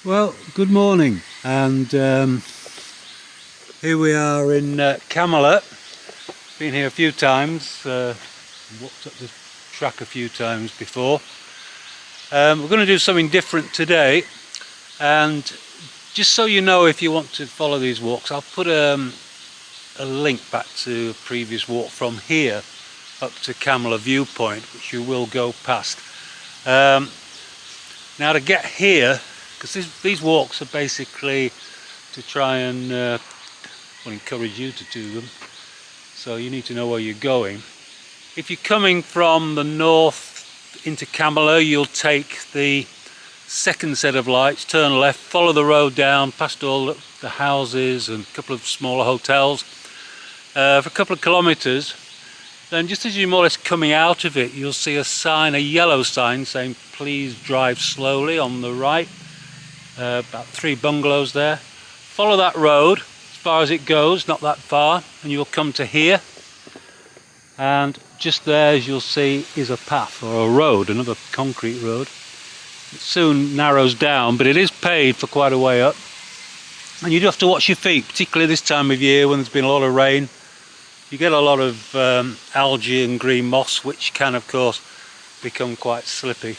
Well, good morning, and here we are in Kamala. Been here a few times, walked up the track a few times before. We're going to do something different today, and just so you know, if you want to follow these walks, I'll put a link back to a previous walk from here up to Kamala viewpoint, which you will go past. Now to get here, because these walks are basically to try and encourage you to do them, so you need to know where you're going. If you're coming from the north into Kamala, you'll take the second set of lights, turn left, follow the road down past all the houses and a couple of smaller hotels for a couple of kilometres. Then just as you're more or less coming out of it, you'll see a sign, a yellow sign saying please drive slowly on the right. About 3 bungalows there. Follow that road as far as it goes, not that far, and you'll come to here. And just there, as you'll see, is a path or a road, another concrete road. It soon narrows down, but it is paved for quite a way up. And you do have to watch your feet, particularly this time of year when there's been a lot of rain. You get a lot of algae and green moss, which can, of course, become quite slippy.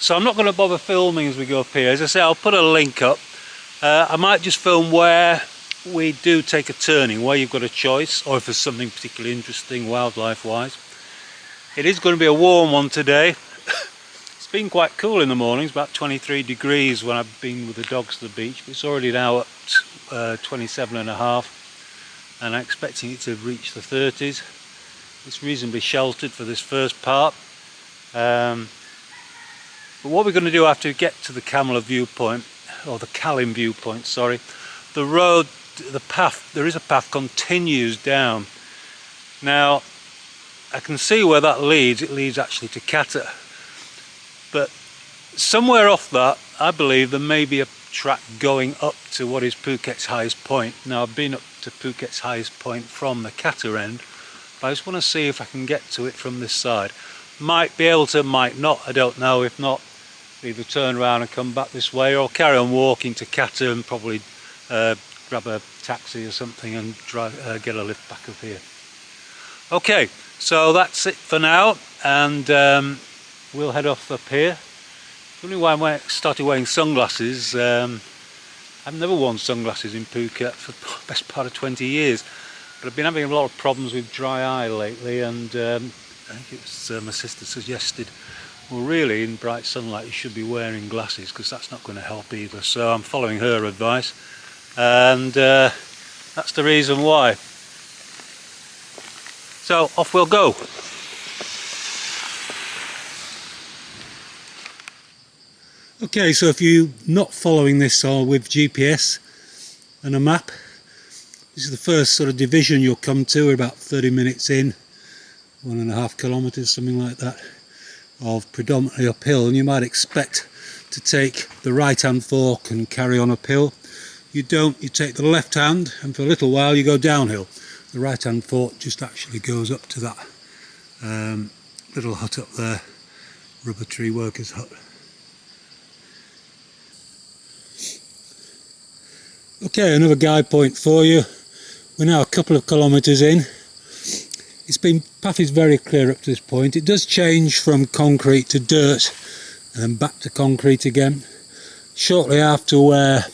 So I'm not going to bother filming as we go up here. As I say, I'll put a link up. I might just film where we do take a turning, where you've got a choice, or if there's something particularly interesting wildlife-wise. It is going to be a warm one today. It's been quite cool in the mornings, about 23 degrees when I've been with the dogs to the beach, but it's already now at 27.5. And I'm expecting it to reach the 30s. It's reasonably sheltered for this first part. But what we're going to do after we get to the Kamala viewpoint, or the Kalim viewpoint, sorry, the road, the path, there is a path continues down. Now, I can see where that leads. It leads actually to Qatar. But somewhere off that, I believe there may be a track going up to what is Phuket'S highest point. Now, I've been up to Phuket'S highest point from the Qatar end, but I just want to see if I can get to it from this side. Might be able to, might not, I don't know. If not, either turn around and come back this way, or carry on walking to Qatar and probably grab a taxi or something and get a lift back up here. Okay, so that's it for now, and we'll head off up here. The only why I started wearing sunglasses, I've never worn sunglasses in Phuket for the best part of 20 years, but I've been having a lot of problems with dry eye lately, and I think it was my sister suggested, well, really in bright sunlight you should be wearing glasses, because that's not going to help either. So I'm following her advice, and that's the reason why. So off we'll go. Okay, so if you're not following this with GPS and a map, this is the first sort of division you'll come to. We're about 30 minutes in, 1.5 kilometres, something like that, of predominantly uphill, and you might expect to take the right hand fork and carry on uphill. You don't, you take the left hand, and for a little while you go downhill. The right hand fork just actually goes up to that little hut up there, rubber tree workers hut. Okay, another guide point for you. We're now a couple of kilometres in. Path is very clear up to this point. It does change from concrete to dirt and then back to concrete again. Shortly after where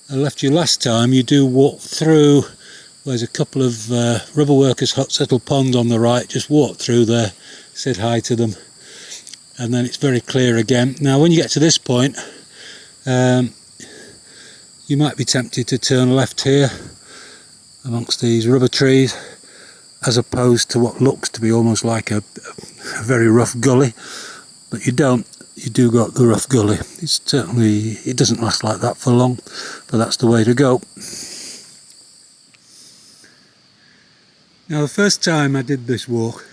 I left you last time, you do walk through, there's a couple of rubber workers huts, little pond on the right. Just walk through there, said hi to them, and then it's very clear again. Now when you get to this point, you might be tempted to turn left here amongst these rubber trees, as opposed to what looks to be almost like a very rough gully, but you don't. You do go up the rough gully. It's certainly, it doesn't last like that for long, but that's the way to go. Now the first time I did this walk,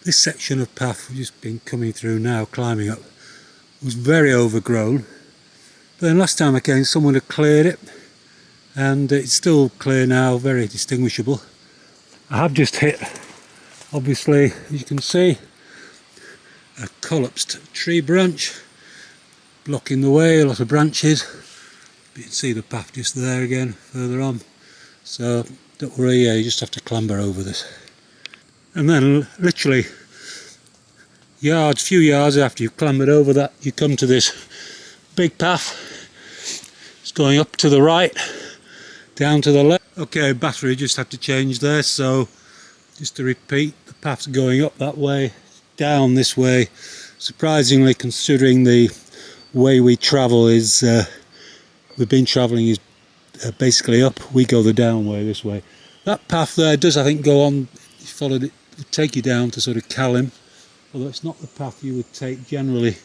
this section of path we've just been coming through now, climbing up, was very overgrown. But then last time I came, someone had cleared it, and it's still clear now, very distinguishable. I have just hit, obviously, as you can see, a collapsed tree branch, blocking the way, a lot of branches. You can see the path just there again, further on. So don't worry, you just have to clamber over this. And then literally few yards after you've clambered over that, you come to this big path. It's going up to the right, down to the left. Okay, battery just had to change there, so just to repeat, the path's going up that way, down this way. Surprisingly, considering the way we travel is, we've been travelling is basically up, we go the down way this way. That path there does, I think, go on, you followed it, would take you down to sort of Callan, although it's not the path you would take generally.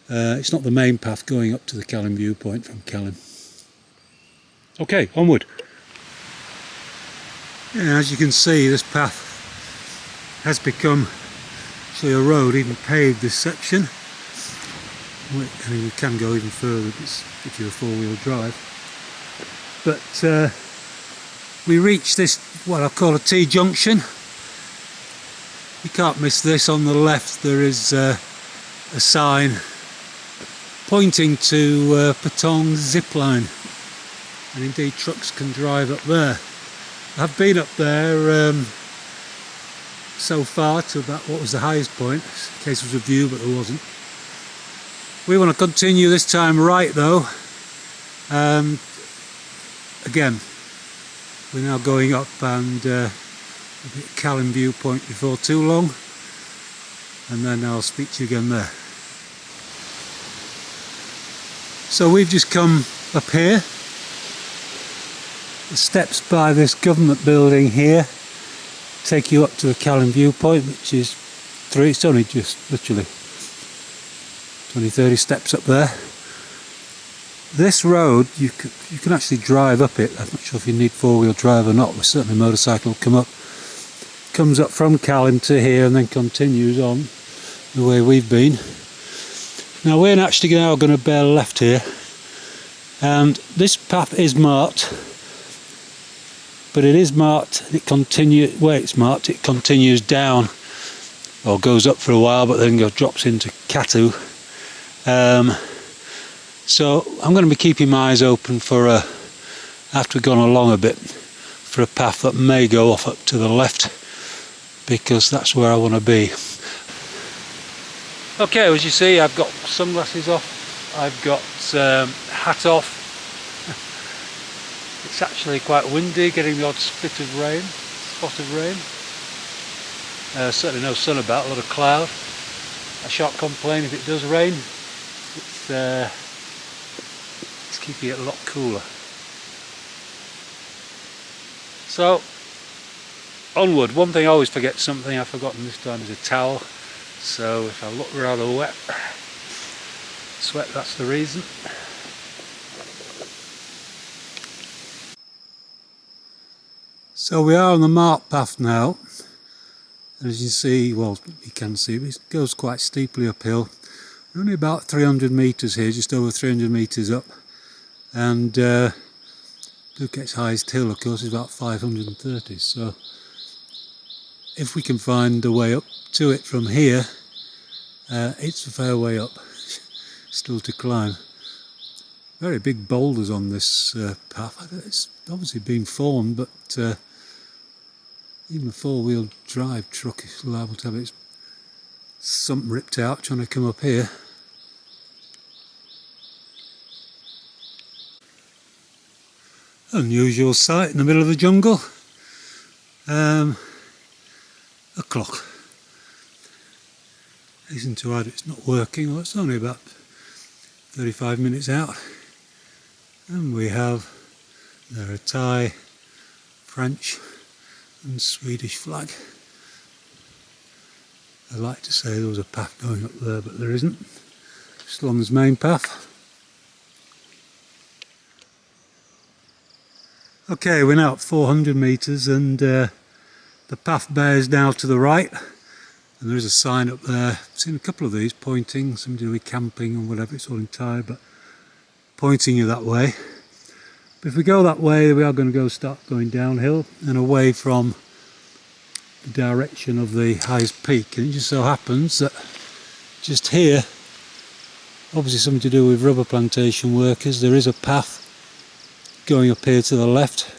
It's not the main path going up to the Callan viewpoint from Callan. Okay, onward. Yeah, as you can see, this path has become actually a road, even paved this section. I mean, you can go even further if you're a four-wheel drive. But we reached this, what I call a T-junction. You can't miss this. On the left there is a sign pointing to Patong zipline, and indeed trucks can drive up there. I've been up there so far to about what was the highest point, in case there was a view, but there wasn't. We want to continue this time right though. Again, we're now going up and Callan viewpoint before too long, and then I'll speak to you again there. So we've just come up here. The steps by this government building here take you up to the Callan viewpoint, which is it's only just literally 20-30 steps up there. This road, you can actually drive up it. I'm not sure if you need four-wheel drive or not, but certainly a motorcycle will come up. Comes up from Callan to here and then continues on the way we've been. Now we're actually now going to bear left here, and this path is marked, but it is marked, it continues, where it's marked, it continues down, or goes up for a while, but then drops into Katu. So I'm going to be keeping my eyes open for after we've gone along a bit, for a path that may go off up to the left, because that's where I want to be. Okay, as you see, I've got sunglasses off, I've got hat off. It's actually quite windy, getting the odd spot of rain. Certainly no sun about, a lot of cloud. I shan't complain if it does rain. It's keeping it a lot cooler. So, onward. One thing I always forget, something I've forgotten this time, is a towel. So if I look rather wet, sweat, that's the reason. So we are on the marked path now. And as you see, well, you can see, it goes quite steeply uphill. We're only about 300 metres here, just over 300 metres up. And Phuket'S highest hill, of course, is about 530. So if we can find a way up to it from here, it's a fair way up, still to climb. Very big boulders on this path. It's obviously been formed, but even a four-wheel drive truck is liable to have its something ripped out trying to come up here. Unusual sight in the middle of the jungle. A clock. Isn't too hard, it's not working, well, it's only about 35 minutes out. And we have there a Thai, French and Swedish flag. I'd like to say there was a path going up there, but there isn't. Just along this main path. Okay, we're now at 400 metres, and the path bears now to the right, and there is a sign up there. I've seen a couple of these pointing, somebody will be camping or whatever, it's all in Thai, but pointing you that way. But if we go that way, we are going to start going downhill and away from the direction of the highest peak. And it just so happens that just here Obviously something to do with rubber plantation workers. There is a path going up here to the left.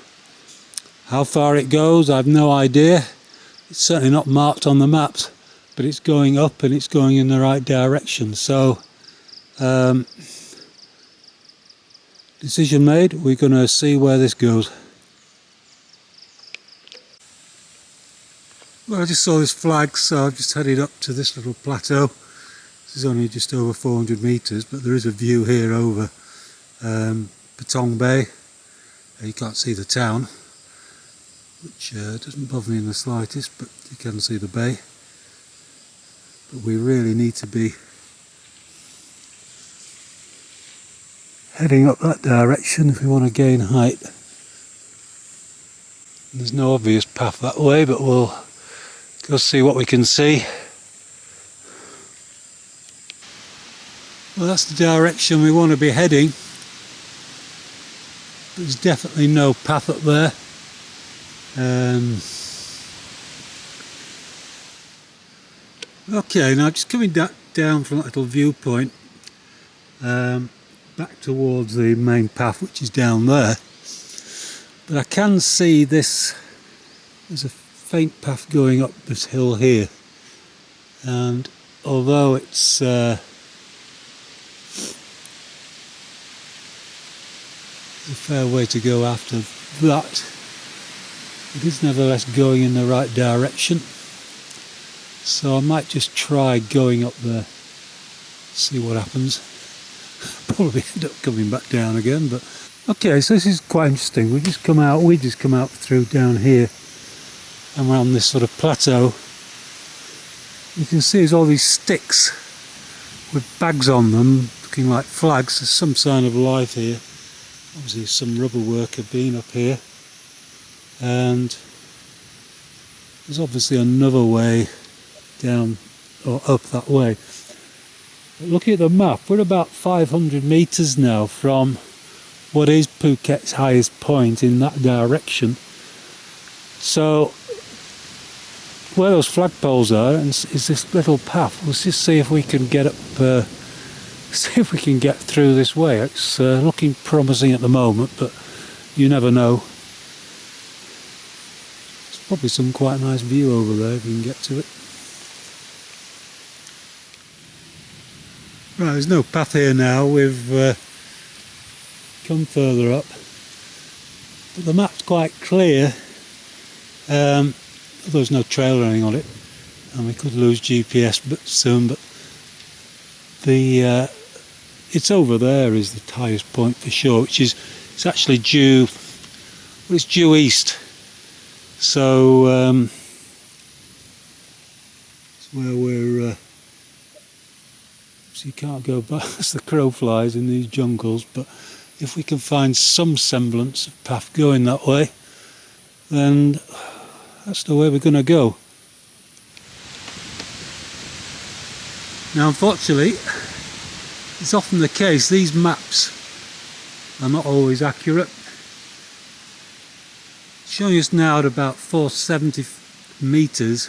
How far it goes, I've no idea. It's certainly not marked on the maps, but it's going up and it's going in the right direction. So, decision made, we're going to see where this goes. Well, I just saw this flag, so I've just headed up to this little plateau. This is only just over 400 metres, but there is a view here over Patong Bay. You can't see the town, which doesn't bother me in the slightest, but you can see the bay. But we really need to be heading up that direction if we want to gain height. There's no obvious path that way, but we'll go see what we can see. Well, that's the direction we want to be heading. There's definitely no path up there. Okay, now just coming down from that little viewpoint back towards the main path, which is down there. But I can see this, there's a faint path going up this hill here, and although it's a fair way to go after that, it is nevertheless going in the right direction. So I might just try going up there, see what happens. Probably end up coming back down again, but okay, so this is quite interesting. We just come out through down here and we're on this sort of plateau. You can see there's all these sticks with bags on them looking like flags. There's some sign of life here. Obviously some rubber worker being up here, and there's obviously another way down or up that way. But looking at the map, we're about 500 metres now from what is Phuket's highest point in that direction. So where those flagpoles are and is this little path. Let's just see if we can get up, see if we can get through this way. It's looking promising at the moment, but you never know. There's probably some quite nice view over there if you can get to it. Right, there's no path here now. We've come further up, but the map's quite clear. Although there's no trail running on it, and we could lose GPS soon. But the it's over there is the highest point for sure, which is it's actually due. Well, it's due east, so it's where we're. So you can't go back as the crow flies in these jungles, but if we can find some semblance of path going that way, then that's the way we're going to go. Now unfortunately, it's often the case, these maps are not always accurate. It's showing us now at about 470 metres,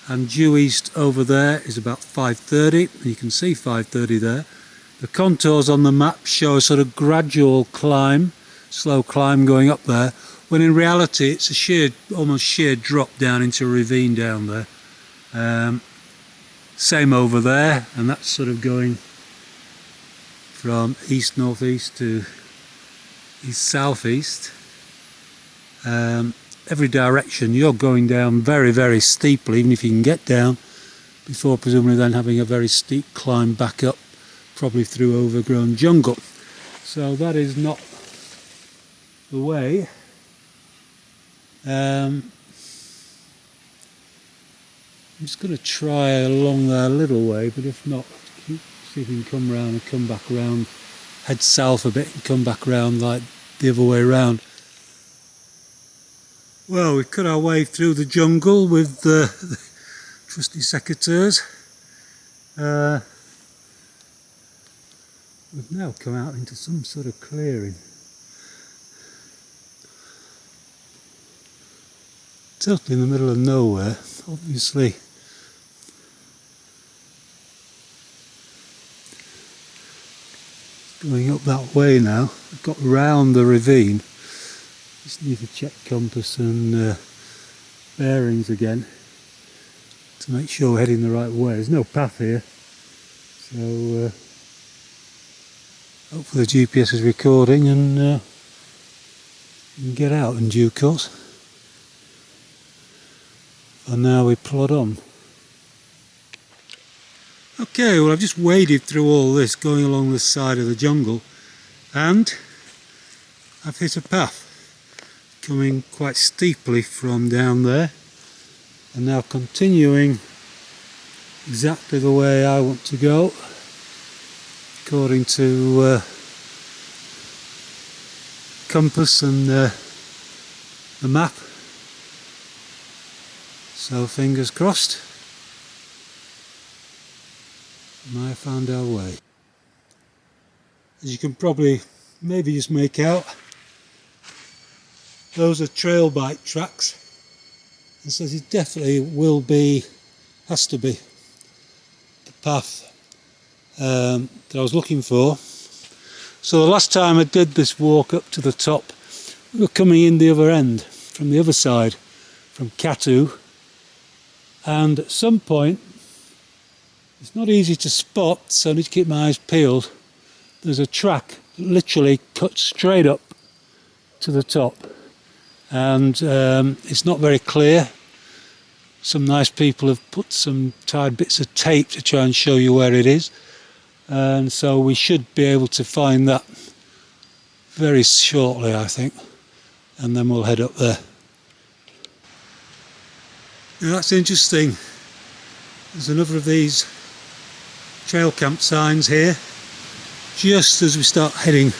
and due east over there is about 530, and you can see 530 there. The contours on the map show a sort of gradual climb, slow climb going up there, when in reality it's a sheer, almost sheer drop down into a ravine down there. Same over there, and that's sort of going from east northeast to east southeast. Every direction you're going down very, very steeply, even if you can get down, before presumably then having a very steep climb back up, probably through overgrown jungle. So that is not the way. I'm just going to try along there a little way, but if not, see if we can come round and come back round, head south a bit and come back round like the other way round. Well, we've cut our way through the jungle with the trusty secateurs. We've now come out into some sort of clearing. Totally in the middle of nowhere, obviously. going up that way now. I've got round the ravine. Just need to check compass and bearings again to make sure we're heading the right way. There's no path here, so hopefully the GPS is recording and we can get out in due course. And now we plod on. Okay, well I've just waded through all this going along the side of the jungle and I've hit a path coming quite steeply from down there and now continuing exactly the way I want to go according to compass and the map. So fingers crossed. We might have found our way. As you can probably maybe just make out, those are trail bike tracks, and so it definitely will be, has to be, the path that I was looking for. So the last time I did this walk up to the top, we were coming in the other end, from the other side, from Katu, and at some point, it's not easy to spot, so I need to keep my eyes peeled. There's a track that literally cuts straight up to the top, and it's not very clear. Some nice people have put some tied bits of tape to try and show you where it is, and so we should be able to find that very shortly, I think, and then we'll head up there. Now that's interesting. There's another of these trail camp signs here just as we start heading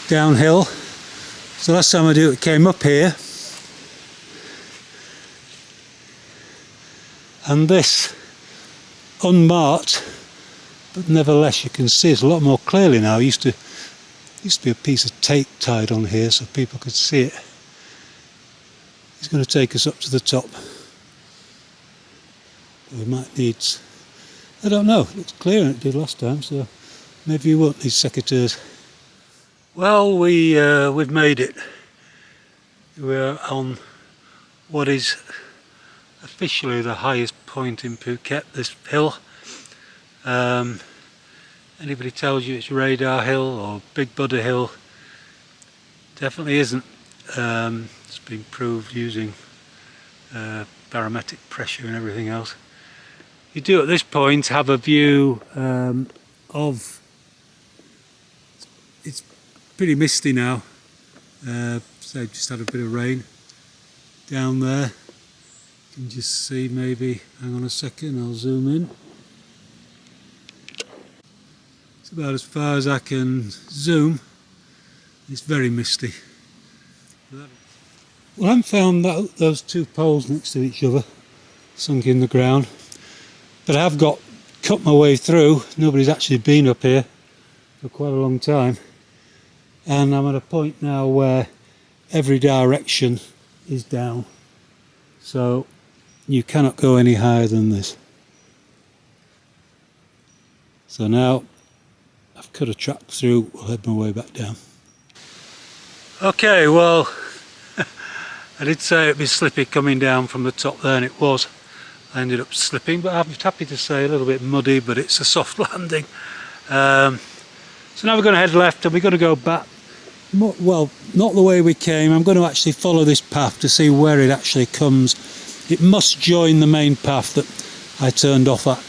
downhill. So last time I did it came up here, and this unmarked, but nevertheless you can see it's a lot more clearly now. It used to be a piece of tape tied on here so people could see it. It's going to take us up to the top. We might need, I don't know, it looks clearer than it did last time, so maybe we won't need secateurs. Well, we've made it. We're on what is officially the highest point in Phuket, this hill. Anybody tells you it's Radar Hill or Big Buddha Hill, definitely isn't. It's been proved using barometric pressure and everything else. You do at this point have a view of, it's pretty misty now, so just had a bit of rain down there. You can just see, maybe, hang on a second, I'll zoom in. It's about as far as I can zoom. It's very misty. Well, I haven't found those two poles next to each other sunk in the ground, but I have cut my way through. Nobody's actually been up here for quite a long time, and I'm at a point now where every direction is down, so you cannot go any higher than this. So now I've cut a track through, I'll head my way back down. Okay, well, I did say it'd be slippy coming down from the top there, and it was. I ended up slipping, but I'm happy to say a little bit muddy, but it's a soft landing. So now we're going to head left and we're going to go back. Well, not the way we came. I'm going to actually follow this path to see where it actually comes. It must join the main path that I turned off at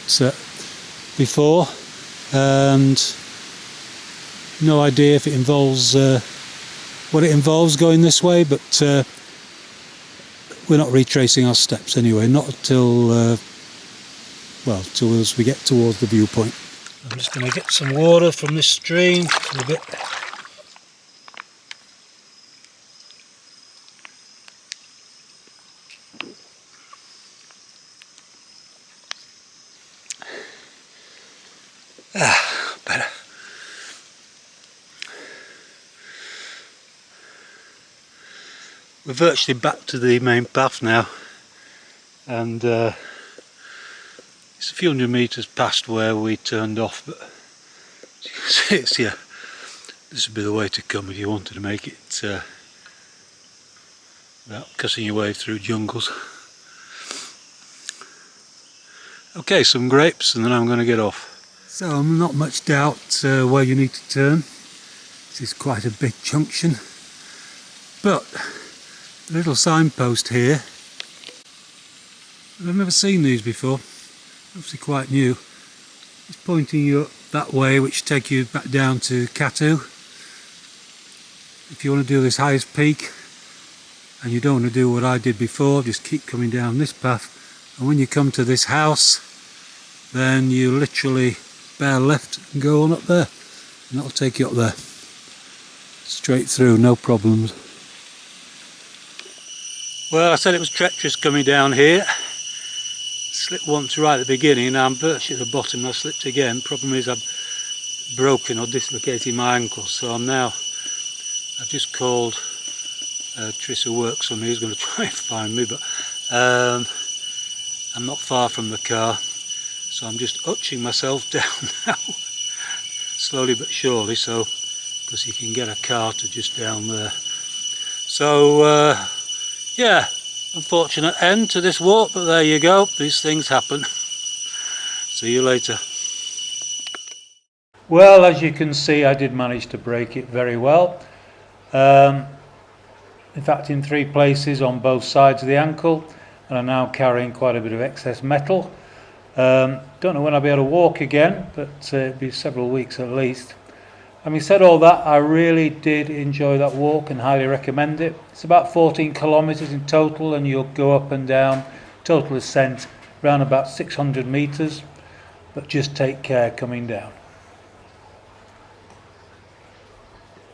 before, and no idea if it involves what it involves going this way, but we're not retracing our steps anyway, not until till as we get towards the viewpoint. I'm just going to get some water from this stream a bit. Better. We're virtually back to the main path now, and it's a few hundred metres past where we turned off, but as you can see, it's here this would be the way to come if you wanted to make it without cutting your way through jungles. Okay, some grapes and then I'm going to get off. So I'm not much doubt where you need to turn. This is quite a big junction, but a little signpost here. I've never seen these before, obviously quite new. It's pointing you up that way, which take you back down to Katu. If you want to do this highest peak and you don't want to do what I did before, just keep coming down this path, and when you come to this house then you literally bear left and go on up there, and that'll take you up there straight through, no problems. Well, I said it was treacherous coming down here. Slipped once right at the beginning, now I'm birched at the bottom and I slipped again. Problem is I've broken or dislocated my ankle, so I've just called Tris who works on me, he's going to try and find me, but I'm not far from the car, so I'm just hutching myself down now, slowly but surely, so because you can get a car to just down there. So yeah, unfortunate end to this walk, but there you go, these things happen. See you later. Well, as you can see, I did manage to break it very well. In fact, in 3 places on both sides of the ankle, and I'm now carrying quite a bit of excess metal. Don't know when I'll be able to walk again, but it'll be several weeks at least. Having said all that, I really did enjoy that walk and highly recommend it. It's about 14 kilometres in total, and you'll go up and down, total ascent around about 600 metres, but just take care coming down.